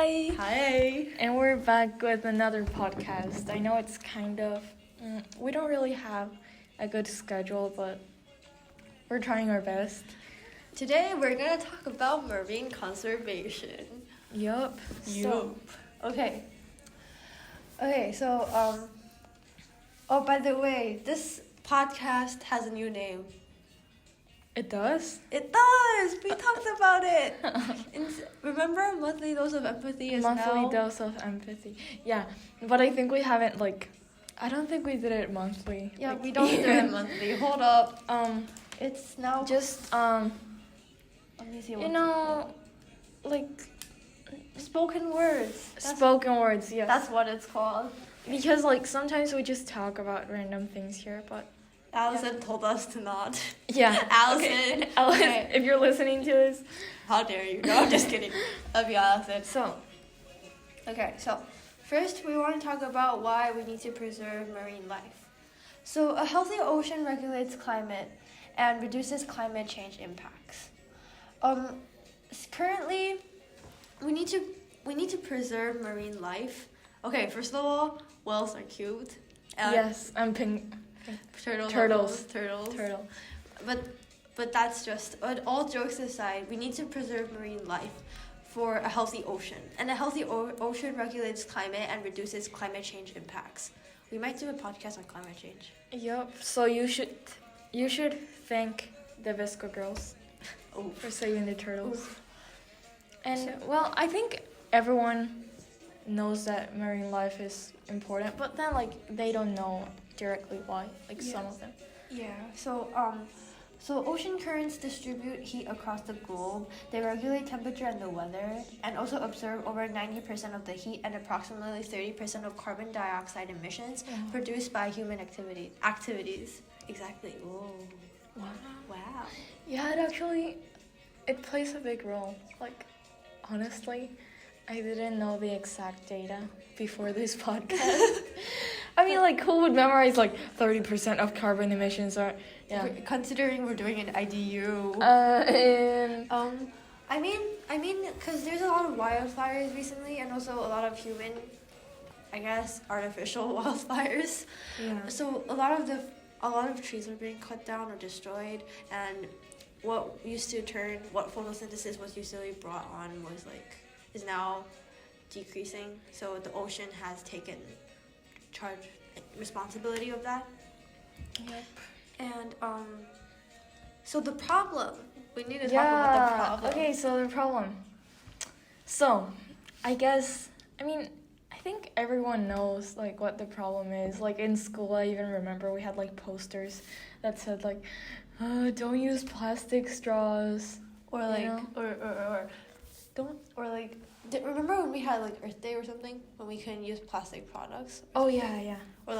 Hi! Hi! And we're back with another podcast. I know it's we don't really have a good schedule, but we're trying our best. Today we're gonna talk about marine conservation. Yup. Okay, so, oh, by the way, this podcast has a new name. It does? It does! We talked about it! Remember Monthly Dose of Empathy is Monthly Dose of Empathy. Yeah, but I think we haven't, I don't think we did it monthly. Yeah, we don't do it monthly. Hold up. It's now... Just, let me see what spoken words. Spoken words, yes. That's what it's called. Because, sometimes we just talk about random things here, but... Allison told us to not. Yeah. Allison. Okay. Allison, if you're listening to this. How dare you? No, I'm just kidding. Love you, Allison. So, first we want to talk about why we need to preserve marine life. So, a healthy ocean regulates climate and reduces climate change impacts. Currently, we need to preserve marine life. Okay, first of all, whales are cute. Yes, and pink. Turtles. But that's just. But all jokes aside, we need to preserve marine life for a healthy ocean, and a healthy ocean regulates climate and reduces climate change impacts. We might do a podcast on climate change. Yep. So you should thank the Visco girls for saving the turtles. Oof. And I think everyone knows that marine life is important, but then they don't know directly why. Some of them. Yeah. So ocean currents distribute heat across the globe. They regulate temperature and the weather, and also absorb over 90% of the heat and approximately 30% of carbon dioxide emissions produced by human activities. Exactly. Whoa. Wow. Yeah, it plays a big role. Honestly, I didn't know the exact data before this podcast. I mean, who would memorize 30% of carbon emissions are? Yeah. Considering we're doing an IDU. I mean, because there's a lot of wildfires recently, and also a lot of human, I guess, artificial wildfires. Yeah. So a lot of trees are being cut down or destroyed, and what photosynthesis was usually brought on is now decreasing. So the ocean has taken responsibility of that. Yep. And so the problem, we need to talk about the problem. Okay, so the problem. So, I think everyone knows what the problem is. In school, I even remember we had posters that said don't use plastic straws, or remember when we had Earth Day or something, when we couldn't use plastic products? Oh yeah. Or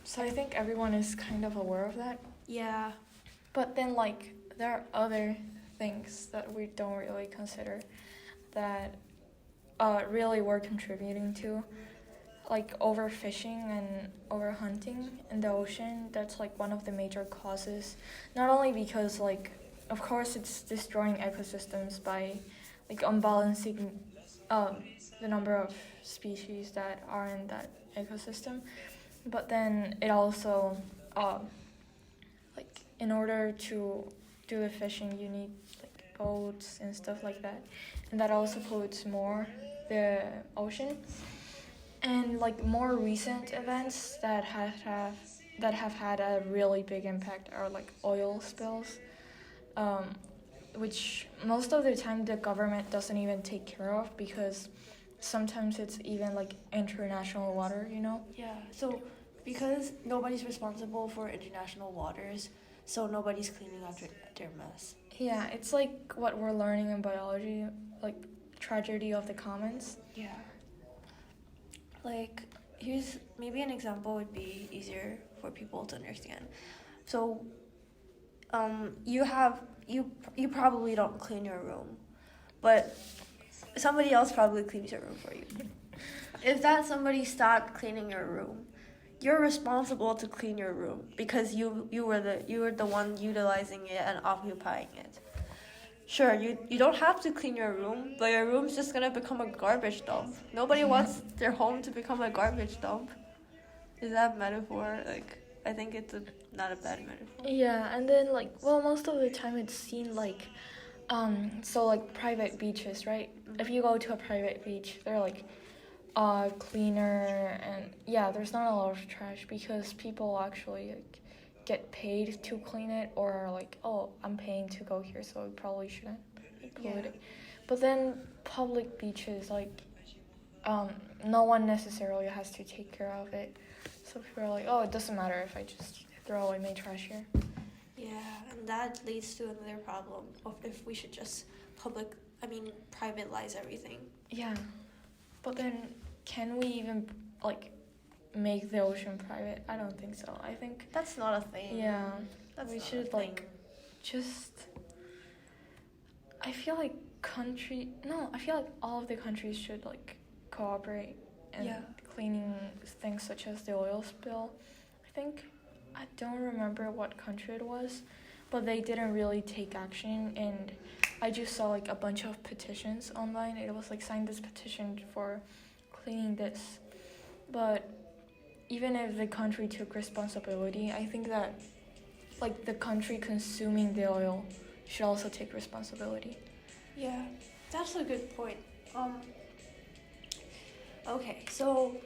So I think everyone is kind of aware of that. Yeah. But then there are other things that we don't really consider that really we're contributing to, overfishing and overhunting in the ocean. That's one of the major causes, not only because of course it's destroying ecosystems by unbalancing the number of species that are in that ecosystem, but then it also in order to do the fishing you need boats and stuff like that, and that also pollutes more the ocean. And more recent events that have had a really big impact are oil spills, which most of the time the government doesn't even take care of, because sometimes it's even international water, Yeah, so because nobody's responsible for international waters, so nobody's cleaning up their mess. Yeah, it's what we're learning in biology, tragedy of the commons. Yeah. Here's maybe an example would be easier for people to understand. So, you probably don't clean your room, but somebody else probably cleans your room for you. If that somebody stopped cleaning your room, you're responsible to clean your room because you were the one utilizing it and occupying it. sure, you don't have to clean your room, but your room's just gonna become a garbage dump. Nobody wants their home to become a garbage dump. Is that metaphor? Like, I think it's not a bad metaphor. Yeah, and then like, well, most of the time it's seen like, so like private beaches, right? If you go to a private beach, they're like, cleaner, and yeah, there's not a lot of trash because people actually like get paid to clean it, or are like, oh, I'm paying to go here, so we probably shouldn't include it. But then public beaches, like, no one necessarily has to take care of it. So people are like, oh, it doesn't matter if I just throw away my trash here. Yeah, and that leads to another problem of if we should just privatize everything. Yeah, but then can we even like make the ocean private? I don't think so. I think That's not a thing. yeah, That's we not should a like thing. just. I feel like I feel like all of the countries should like cooperate in cleaning things such as the oil spill. I don't remember what country it was, but they didn't really take action, and I just saw like a bunch of petitions online. It was like, sign this petition for cleaning this. But even if the country took responsibility, I think that like the country consuming the oil should also take responsibility. Yeah, that's a good point. Okay, so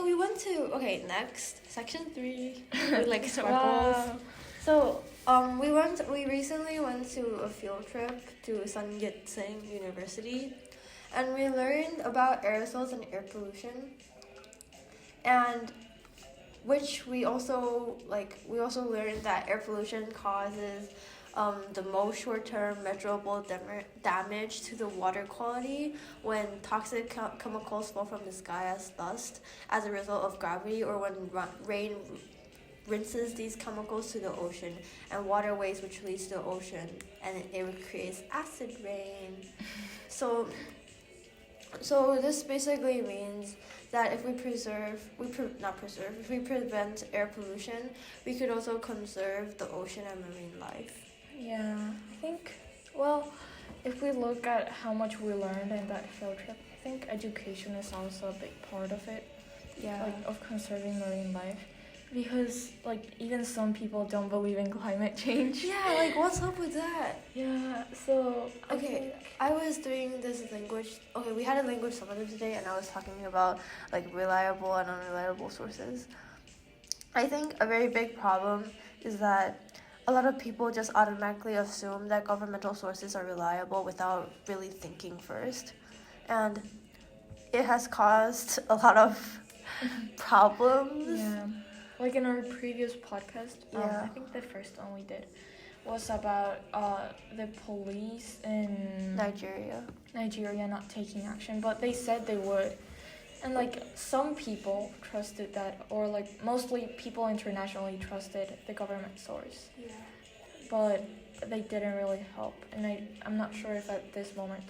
we went to next section 3 with like circles. Wow. So we recently went to a field trip to Sun Yat-sen University, and we learned about aerosols and air pollution, and which we also learned that air pollution causes the most short-term measurable damage to the water quality when toxic chemicals fall from the sky as dust as a result of gravity, or when rain rinses these chemicals to the ocean and waterways, which leads to the ocean, and it creates acid rain. So this basically means that if we prevent air pollution, we could also conserve the ocean and marine life. Yeah, I think, well, if we look at how much we learned in that field trip, I think education is also a big part of it. Yeah. Like, of conserving marine life. Because, like, even some people don't believe in climate change. Yeah, like, what's up with that? Yeah, so... I was doing this language... Okay, we had a language seminar today, and I was talking about, like, reliable and unreliable sources. I think a very big problem is that a lot of people just automatically assume that governmental sources are reliable without really thinking first. And it has caused a lot of problems. Yeah. Like in our previous podcast, I think the first one we did was about the police in Nigeria not taking action, but they said they would. And like some people trusted that, or like mostly people internationally trusted the government source. Yeah. But they didn't really help, and I'm not sure if at this moment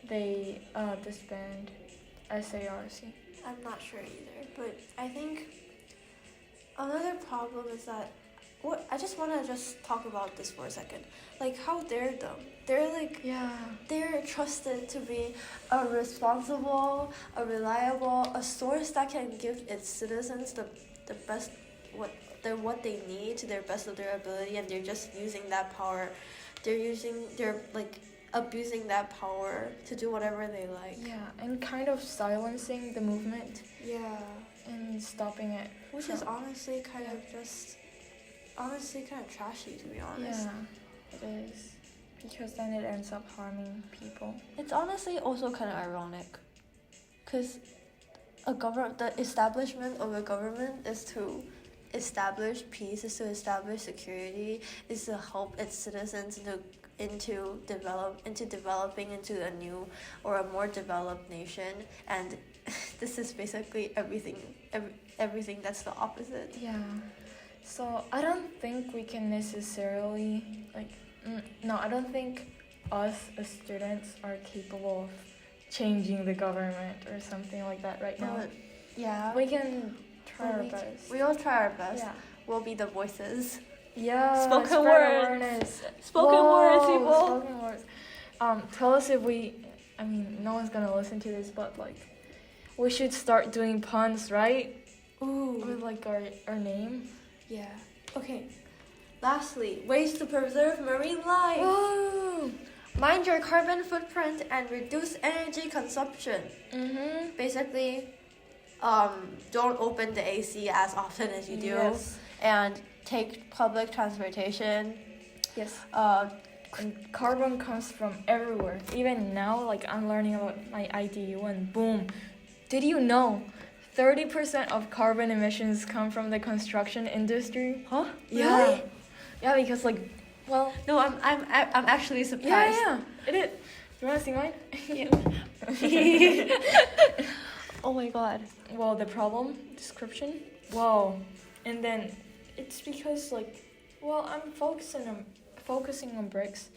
they disband SARC. I'm not sure either, but I think another problem is that I just want to talk about this for a second. Like, how dare them? They're like, they're trusted to be a responsible, a reliable, a source that can give its citizens the best what they need to their best of their ability, and they're just using that power. They're like abusing that power to do whatever they like. Yeah, and kind of silencing the movement. Yeah. And stopping it. Which is honestly kind of trashy, to be honest. Yeah, it is. Because then it ends up harming people. It's honestly also kind of ironic. Because the establishment of a government is to establish peace, is to establish security, is to help its citizens into developing into a new or a more developed nation, and this is basically everything that's the opposite. Yeah. So I don't think we can necessarily I don't think us as students are capable of changing the government or something like that right now. Yeah. We can try our best. We all try our best. Yeah. We'll be the voices. Yeah. Spoken spread words. awareness. Spoken words, people. Spoken words. Tell us if I mean, no one's gonna listen to this, but like, we should start doing puns, right? Ooh. With like our name. Yeah. Okay. Lastly, ways to preserve marine life. Woo! Mind your carbon footprint and reduce energy consumption. Mhm. Basically, don't open the AC as often as you do, Yes. and take public transportation. Yes. And Carbon comes from everywhere. Even now, like I'm learning about my IDU, and boom, did you know 30% of carbon emissions come from the construction industry? huh? Yeah. Really? Yeah, because like, well, No, I'm actually surprised. yeah, it is. You wanna see mine? Oh my god. Well, the problem description. Wow, and then it's because like, well, I'm focusing on bricks,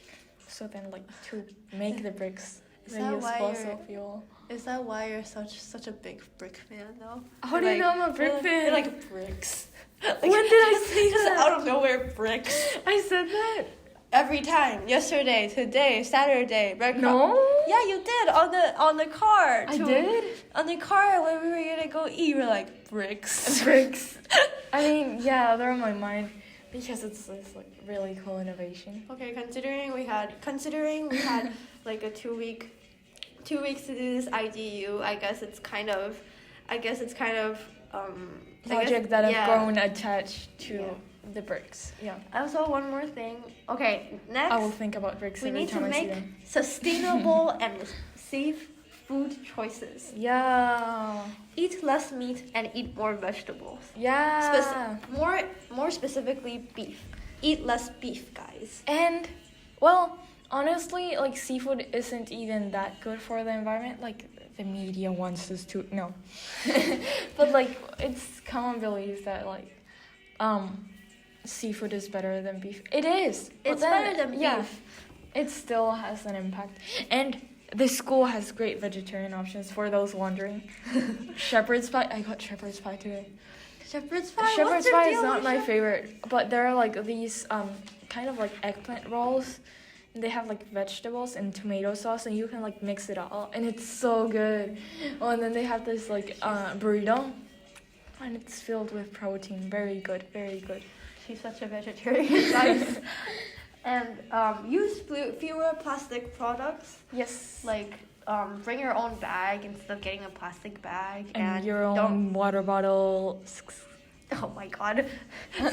so then like to make the bricks, Is they that use why fossil fuel. Is that why you're such a big brick fan though? How do you know I'm a brick fan? You're like bricks. When did I say just that? out of nowhere, bricks. I said that. Every time. Yesterday, today, Saturday, brick. No. Yeah, you did on the car. I did. On the car when we were gonna go eat, we were like bricks. Bricks. I mean, yeah, they're on my mind because it's like really cool innovation. Okay, considering we had like a 2 weeks to do this IDU, I guess it's kind of Project that have grown attached to the bricks. Yeah. Also, one more thing. Okay, next I will think about bricks we every need to time I see make them. sustainable and safe food choices. Yeah. Eat less meat and eat more vegetables. Yeah. More specifically, beef. Eat less beef, guys. And, well, honestly, like seafood isn't even that good for the environment. Like the media wants us to no, but like it's common belief that like, seafood is better than beef. It is. It's better than beef. Yeah, it still has an impact. And the school has great vegetarian options for those wondering. Shepherd's pie. I got shepherd's pie today. Shepherd's pie. Shepherd's What's your pie is deal not with my favorite, but there are like these kind of like eggplant rolls. And they have like vegetables and tomato sauce, and you can like mix it all, and it's so good. Oh, and then they have this like burrito, and it's filled with protein. Very good, very good. She's such a vegetarian, guys. And use fewer plastic products. Yes. Like bring your own bag instead of getting a plastic bag. And your own water bottle. Oh my god.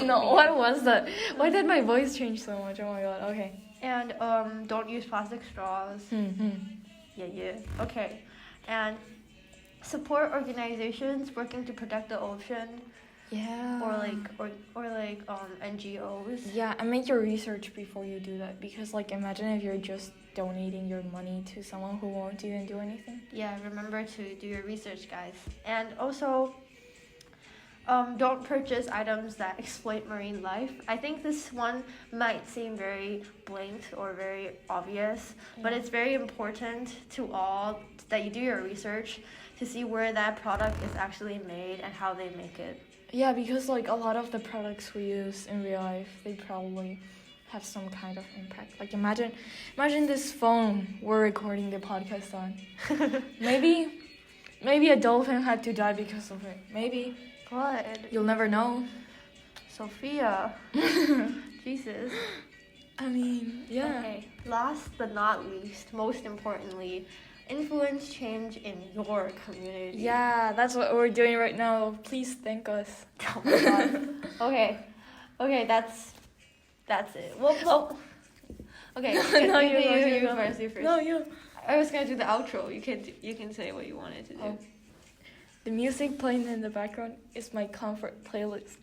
No, what was that? Why did my voice change so much? Oh my god. Okay. And don't use plastic straws. Yeah. Okay. And support organizations working to protect the ocean. Yeah. Or like NGOs. Yeah, and make your research before you do that, because like imagine if you're just donating your money to someone who won't even do anything. Yeah, remember to do your research, guys. And also don't purchase items that exploit marine life. I think this one might seem very blatant or very obvious, but it's very important to all that you do your research to see where that product is actually made and how they make it. Yeah, because like a lot of the products we use in real life, they probably have some kind of impact. Like imagine this phone we're recording the podcast on. Maybe a dolphin had to die because of it. Maybe. What? You'll never know. Sophia. Jesus. I mean, yeah. Okay. Last but not least, most importantly, influence change in your community. Yeah, that's what we're doing right now. Please thank us. Oh my god. Okay, that's it. Well, okay. No, you first. No, you. I was gonna do the outro. You can say what you wanted to do. Oh. The music playing in the background is my comfort playlist.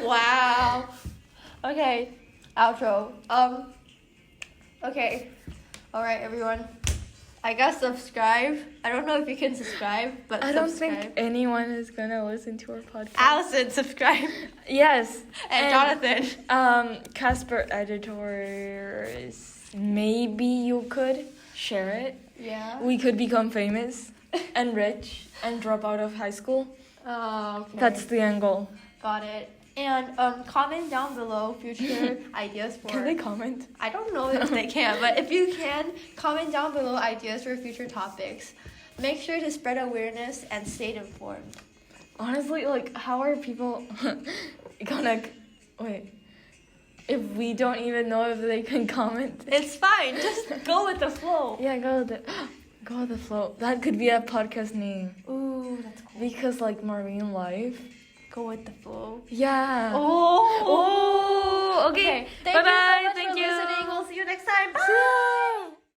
Wow. Okay, outro. Okay. All right, everyone. I guess subscribe. I don't know if you can subscribe, but I don't think anyone is gonna listen to our podcast. Allison, subscribe. Yes. And Jonathan. Casper editors. Maybe you could share it. Yeah. We could become famous and rich and drop out of high school. Oh, okay. That's the end goal. Got it. And comment down below future ideas for... Can they comment? I don't know if they can, but if you can, comment down below ideas for future topics. Make sure to spread awareness and stay informed. Honestly, like, how are people gonna... Wait. If we don't even know if they can comment? It's fine. Just go with the flow. Yeah, go with the flow. That could be a podcast name. Ooh, that's cool. Because, like, marine life. Go with the flow. Yeah. Oh. Okay. Thank you so Bye-bye. much Thank for you. listening. We'll see you next time. Bye. See ya.